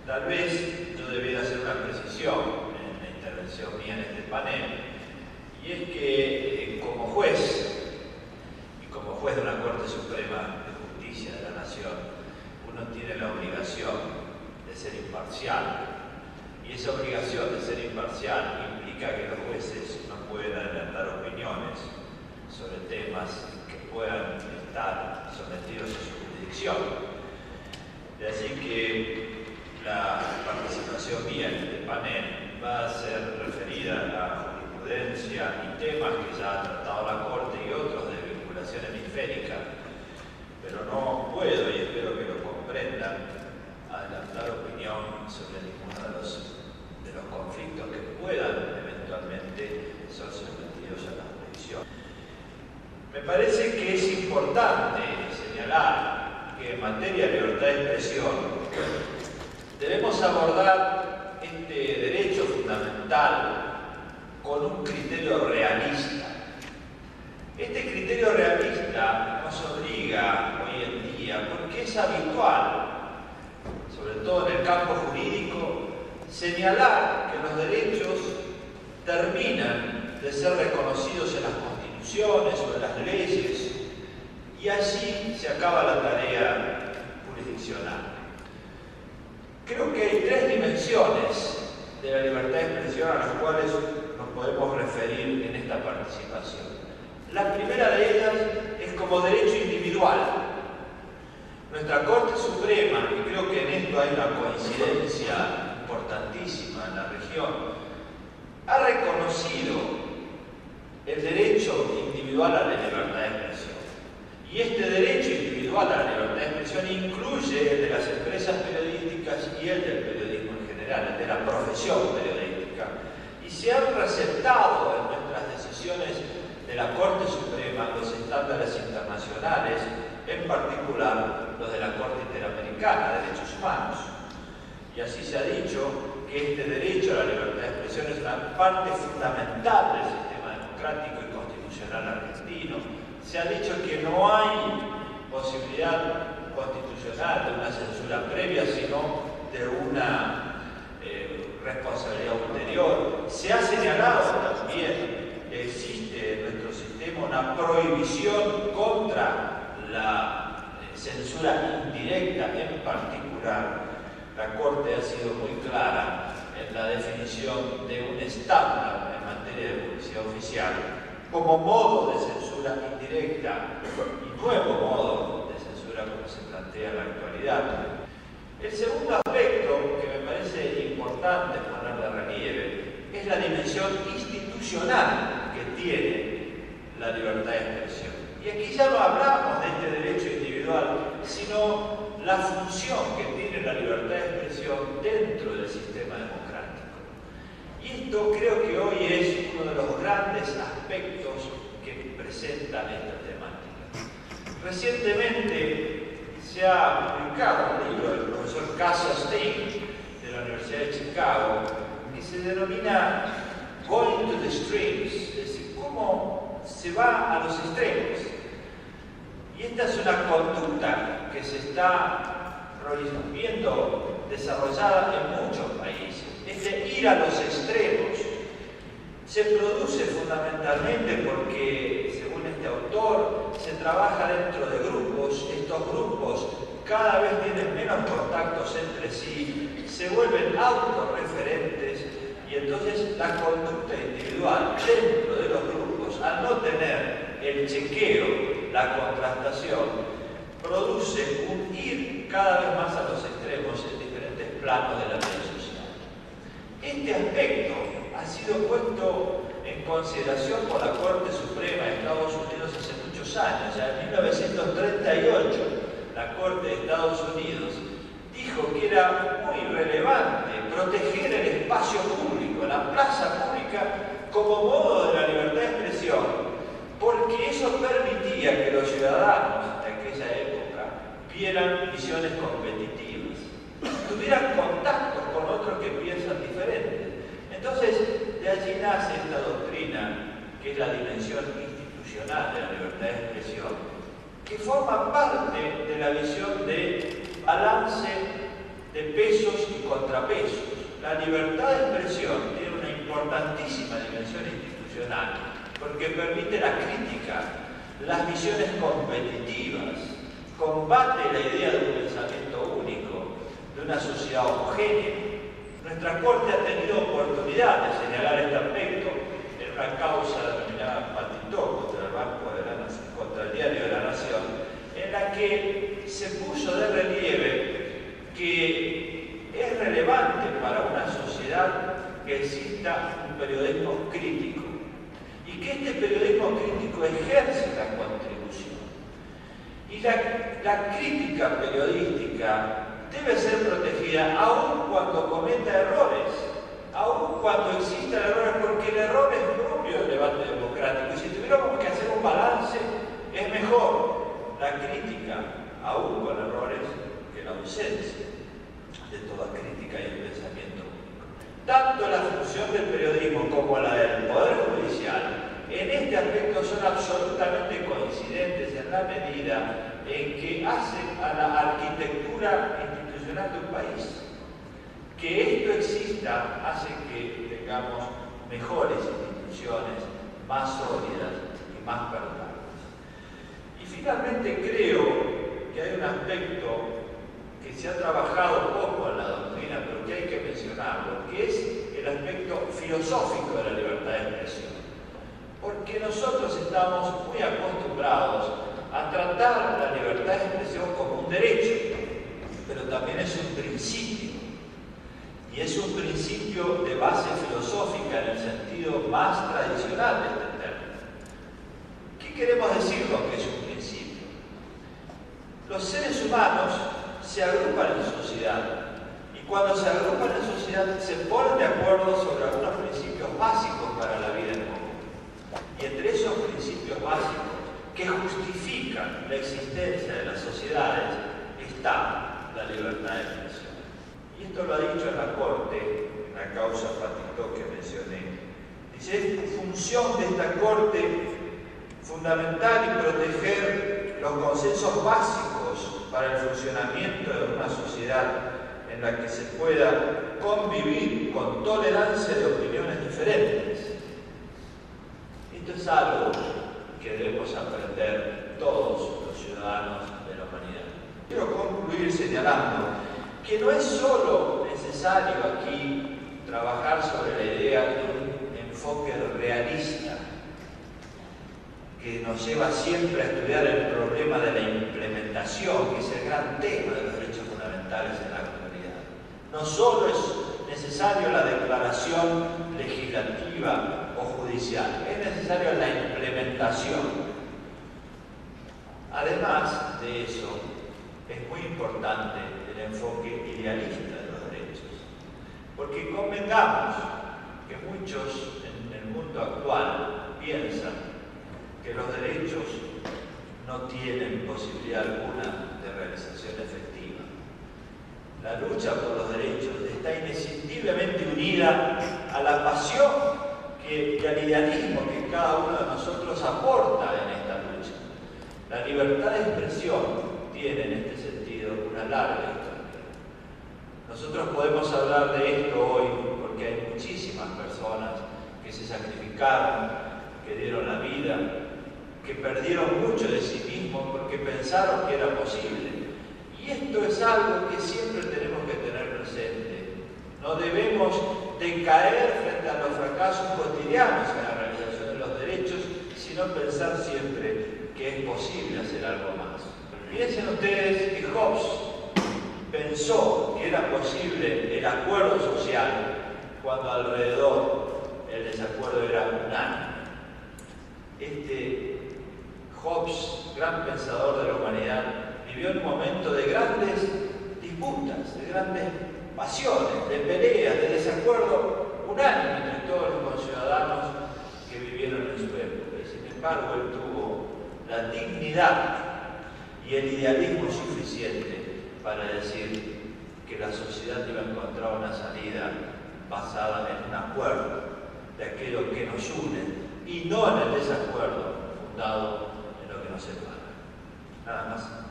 Tal vez yo debiera hacer una precisión en la intervención mía en este panel, y es que como juez, y como juez de una Corte Suprema de Justicia de la Nación, uno tiene la obligación de ser imparcial, y esa obligación de ser imparcial implica que los jueces no pueden adelantar opiniones sobre temas que puedan estar sometidos a su jurisdicción. De así que la participación mía en este panel va a ser referida a la jurisprudencia y temas que ya ha tratado la Corte y otros de vinculación hemisférica, pero no puedo, y espero que lo comprendan, adelantar opinión sobre ninguno de los conflictos que puedan eventualmente ser sometidos a la jurisdicción. Me parece que es importante señalar que en materia de libertad de expresión debemos abordar este derecho fundamental con un criterio realista. Este criterio realista nos obliga hoy en día, porque es habitual, sobre todo en el campo jurídico, señalar que los derechos terminan de ser reconocidos en las constituciones o en las leyes, y allí se acaba la tarea jurisdiccional. Creo que hay tres dimensiones de la libertad de expresión a las cuales nos podemos referir en esta participación. La primera de ellas es como derecho individual. Nuestra Corte Suprema, y creo que en esto hay una coincidencia importantísima en la región, ha reconocido el derecho individual a la libertad de expresión. Y este derecho individual a la libertad de expresión incluye el de las empresas periodísticas y el del periodismo en general, el de la profesión periodística. Y se han receptado en nuestras decisiones de la Corte Suprema los estándares internacionales, en particular los de la Corte Interamericana de Derechos Humanos. Y así se ha dicho que este derecho a la libertad de expresión es una parte fundamental del sistema democrático y constitucional argentino. Se ha dicho que no hay posibilidad constitucional de una censura previa, sino de una responsabilidad ulterior. Se ha señalado también que existe en nuestro sistema una prohibición contra la censura indirecta. En particular, la Corte ha sido muy clara en la definición de un estándar en materia de publicidad oficial como modo de censura indirecta y nuevo modo de censura como se plantea en la actualidad. El segundo aspecto que me parece importante poner de relieve es la dimensión institucional que tiene la libertad de expresión. Y aquí ya no hablamos de este derecho individual, sino la función que tiene la libertad de expresión dentro del sistema democrático. Y esto creo que hoy es uno de los grandes aspectos que presenta esta temática. Recientemente se ha publicado un libro del profesor Cassius Stein de la Universidad de Chicago que se denomina Going to the Extremes, es decir, cómo se va a los extremos. Y esta es una conducta que se está viendo desarrollada en muchos países. Es de ir a los extremos. Se produce fundamentalmente porque, según este autor, se trabaja dentro de grupos. Estos grupos cada vez tienen menos contactos entre sí, se vuelven autorreferentes, y entonces la conducta individual dentro de los grupos, al no tener el chequeo, la contrastación, produce un ir cada vez más a los extremos en diferentes planos de la vida social. Este aspecto ha sido puesto en consideración por la Corte Suprema de Estados Unidos hace muchos años. Ya en 1938, la Corte de Estados Unidos dijo que era muy relevante proteger el espacio público, la plaza pública, como modo de la libertad de expresión, porque eso permitía que los ciudadanos de aquella época vieran visiones competitivas, tuvieran contactos con otros que piensan diferente. Entonces, de allí nace esta doctrina, que es la dimensión institucional de la libertad de expresión, que forma parte de la visión de balance de pesos y contrapesos. La libertad de expresión tiene una importantísima dimensión institucional porque permite la crítica, las visiones competitivas, combate la idea de un pensamiento único, de una sociedad homogénea. Nuestra Corte ha tenido oportunidad de señalar este aspecto en una causa denominada Patitó contra el Diario de la Nación, en la que se puso de relieve que es relevante para una sociedad que exista un periodismo crítico y que este periodismo crítico ejerce la contribución. Y la crítica periodística debe ser protegida aun cuando cometa errores, aun cuando existan errores, porque el error es propio del debate democrático. Y si tuviéramos que hacer un balance, es mejor la crítica, aun con errores, que la ausencia de toda crítica y el pensamiento único. Tanto la función del periodismo como la del Poder Judicial en este aspecto son absolutamente coincidentes en la medida en que hacen a la arquitectura institucional de un país. Que esto exista hace que tengamos mejores instituciones, más sólidas y más perdurantes. Y finalmente creo que hay un aspecto que se ha trabajado poco en la doctrina, pero que hay que mencionarlo, que es el aspecto filosófico de la libertad de expresión. Porque nosotros estamos muy acostumbrados a tratar la libertad de expresión como un derecho, pero también es un principio. Y es un principio de base filosófica en el sentido más tradicional de este término. ¿Qué queremos decir con que es un principio? Los seres humanos se agrupan en sociedad y cuando se agrupan en sociedad se ponen de acuerdo sobre algunos principios básicos para la vida en común. Y entre esos principios básicos que justifican la existencia de las sociedades está la libertad de expresión. Y esto lo ha dicho en la Corte, en la causa Patitó que mencioné. Dice, es función de esta Corte fundamental y proteger los consensos básicos para el funcionamiento de una sociedad en la que se pueda convivir con tolerancia de opiniones diferentes. Esto es algo que debemos aprender todos los ciudadanos de la humanidad. Quiero concluir señalando que no es solo necesario aquí trabajar sobre la idea de un enfoque realista que nos lleva siempre a estudiar el problema de la implementación, que es el gran tema de los derechos fundamentales en la actualidad. No solo es necesario la declaración legislativa o judicial, es necesaria la implementación. Además de eso, es muy importante el enfoque idealista de los derechos, porque convengamos que muchos en el mundo actual piensan que los derechos no tienen posibilidad alguna de realización efectiva. La lucha por los derechos está inescindiblemente unida a la pasión y al idealismo que cada uno de nosotros aporta en esta lucha. La libertad de expresión tiene en este sentido una larga historia. Nosotros podemos hablar de esto hoy porque hay muchísimas personas que se sacrificaron, que dieron la vida, que perdieron mucho de sí mismos porque pensaron que era posible. Y esto es algo que siempre tenemos que tener presente. No debemos decaer frente a los fracasos cotidianos en la realización de los derechos, sino pensar siempre que es posible hacer algo más. Piensen ustedes que Hobbes pensó que era posible el acuerdo social cuando alrededor el desacuerdo era unánime. Hobbes, gran pensador de la humanidad, vivió en un momento de grandes disputas, de grandes pasiones, de peleas, de desacuerdo unánime entre todos los conciudadanos que vivieron en su época. Y sin embargo, él tuvo la dignidad y el idealismo suficiente para decir que la sociedad iba a encontrar una salida basada en un acuerdo de aquello que nos une y no en el desacuerdo fundado en lo que nos separa. Nada más.